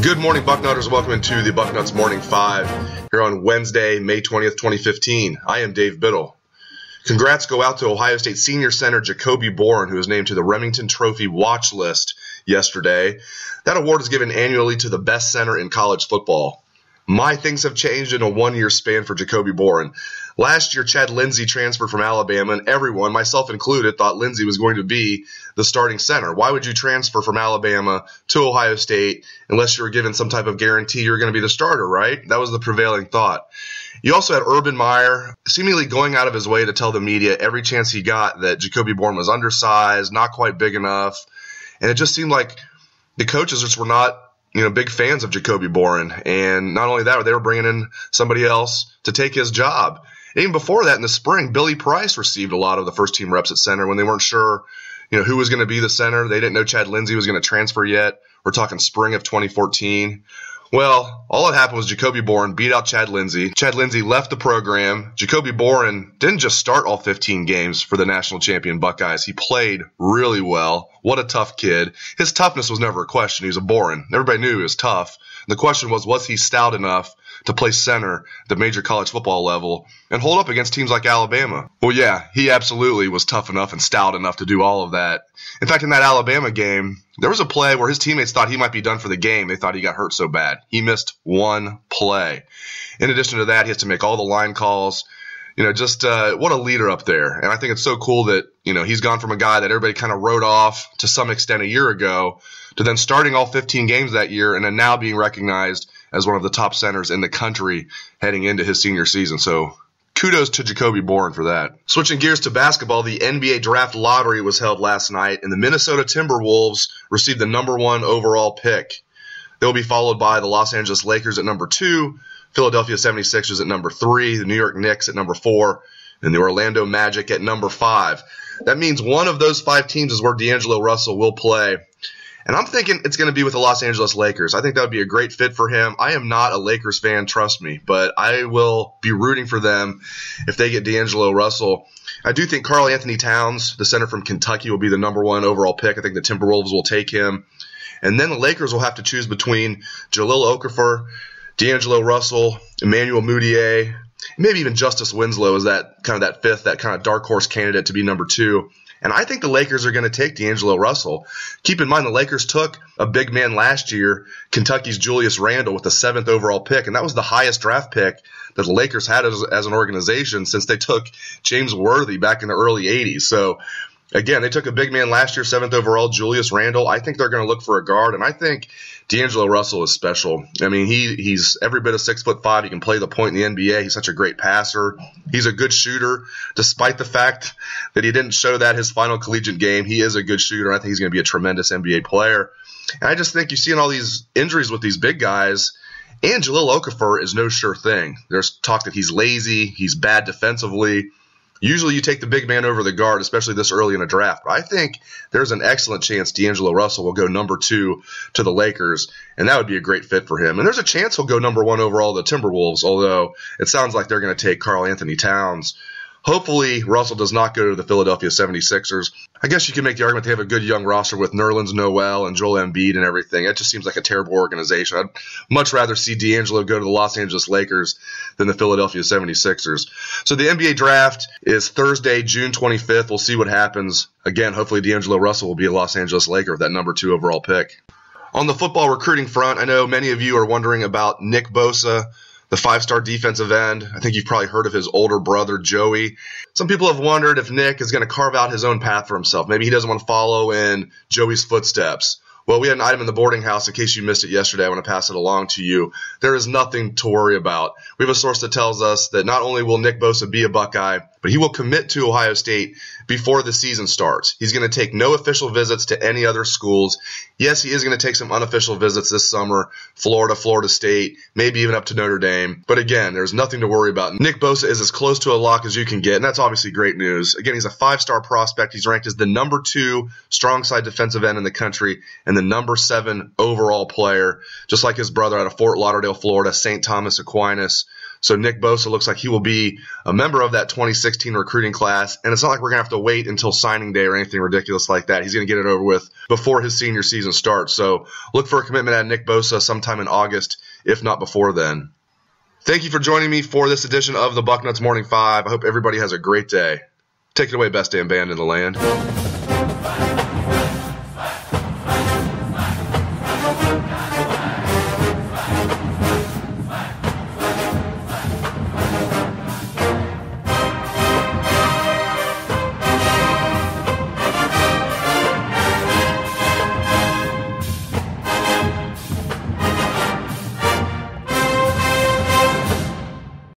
Good morning, Bucknutters. Welcome into the Bucknuts Morning 5 here on Wednesday, May 20th, 2015. I am Dave Biddle. Congrats go out to Ohio State senior center Jacoby Boren, who was named to the Remington Trophy watch list yesterday. That award is given annually to the best center in college football. My things have changed in a one-year span for Jacoby Boren. Last year, Chad Lindsey transferred from Alabama, and everyone, myself included, thought Lindsey was going to be the starting center. Why would you transfer from Alabama to Ohio State unless you were given some type of guarantee you're going to be the starter, right? That was the prevailing thought. You also had Urban Meyer seemingly going out of his way to tell the media every chance he got that Jacoby Boren was undersized, not quite big enough, and it just seemed like the coaches just were not big fans of Jacoby Boren. And not only that, they were bringing in somebody else to take his job. And even before that, in the spring, Billy Price received a lot of the first-team reps at center when they weren't sure, who was going to be the center. They didn't know Chad Lindsey was going to transfer yet. We're talking spring of 2014. Well, all that happened was Jacoby Boren beat out Chad Lindsey. Chad Lindsey left the program. Jacoby Boren didn't just start all 15 games for the national champion Buckeyes. He played really well. What a tough kid. His toughness was never a question. He was a Boren. Everybody knew he was tough. The question was he stout enough to play center at the major college football level and hold up against teams like Alabama? Well, yeah, he absolutely was tough enough and stout enough to do all of that. In fact, in that Alabama game, there was a play where his teammates thought he might be done for the game. They thought he got hurt so bad. He missed one play. In addition to that, he has to make all the line calls. What a leader up there. And I think it's so cool that, he's gone from a guy that everybody kind of wrote off to some extent a year ago to then starting all 15 games that year and then now being recognized as one of the top centers in the country heading into his senior season. So kudos to Jacoby Boren for that. Switching gears to basketball, the NBA draft lottery was held last night, and the Minnesota Timberwolves received the number 1 overall pick. They'll be followed by the Los Angeles Lakers at number 2, Philadelphia 76ers at number 3, the New York Knicks at number 4, and the Orlando Magic at number 5. That means one of those 5 teams is where D'Angelo Russell will play. And I'm thinking it's going to be with the Los Angeles Lakers. I think that would be a great fit for him. I am not a Lakers fan, trust me, but I will be rooting for them if they get D'Angelo Russell. I do think Karl Anthony Towns, the center from Kentucky, will be the number 1 overall pick. I think the Timberwolves will take him. And then the Lakers will have to choose between Jahlil Okafor, D'Angelo Russell, Emmanuel Mudiay, maybe even Justice Winslow is that kind of dark horse candidate to be number 2. And I think the Lakers are going to take D'Angelo Russell. Keep in mind, the Lakers took a big man last year, Kentucky's Julius Randle, with the 7th overall pick, and that was the highest draft pick that the Lakers had as an organization since they took James Worthy back in the early 80s. So, again, they took a big man last year, 7th overall, Julius Randle. I think they're going to look for a guard, and I think D'Angelo Russell is special. I mean, he's every bit of 6'5". He can play the point in the NBA. He's such a great passer. He's a good shooter, despite the fact that he didn't show that his final collegiate game. He is a good shooter. I think he's going to be a tremendous NBA player. And I just think you see in all these injuries with these big guys, and Jahlil Okafor is no sure thing. There's talk that he's lazy, he's bad defensively. Usually you take the big man over the guard, especially this early in a draft. But I think there's an excellent chance D'Angelo Russell will go number 2 to the Lakers, and that would be a great fit for him. And there's a chance he'll go number 1 overall to the Timberwolves, although it sounds like they're going to take Karl Anthony Towns. Hopefully, Russell does not go to the Philadelphia 76ers. I guess you can make the argument they have a good young roster with Nerlens Noel and Joel Embiid and everything. It just seems like a terrible organization. I'd much rather see D'Angelo go to the Los Angeles Lakers than the Philadelphia 76ers. So the NBA draft is Thursday, June 25th. We'll see what happens. Again, hopefully D'Angelo Russell will be a Los Angeles Laker with that number 2 overall pick. On the football recruiting front, I know many of you are wondering about Nick Bosa, the 5-star defensive end. I think you've probably heard of his older brother, Joey. Some people have wondered if Nick is going to carve out his own path for himself. Maybe he doesn't want to follow in Joey's footsteps. Well, we had an item in the boarding house. In case you missed it yesterday, I want to pass it along to you. There is nothing to worry about. We have a source that tells us that not only will Nick Bosa be a Buckeye, but he will commit to Ohio State before the season starts. He's going to take no official visits to any other schools. Yes, he is going to take some unofficial visits this summer, Florida, Florida State, maybe even up to Notre Dame. But again, there's nothing to worry about. Nick Bosa is as close to a lock as you can get, and that's obviously great news. Again, he's a 5-star prospect. He's ranked as the number 2 strong side defensive end in the country and the number 7 overall player, just like his brother out of Fort Lauderdale, Florida, St. Thomas Aquinas. So Nick Bosa looks like he will be a member of that 2016 recruiting class, and it's not like we're going to have to wait until signing day or anything ridiculous like that. He's going to get it over with before his senior season starts. So look for a commitment at Nick Bosa sometime in August, if not before then. Thank you for joining me for this edition of the Bucknuts Morning 5. I hope everybody has a great day. Take it away, best damn band in the land.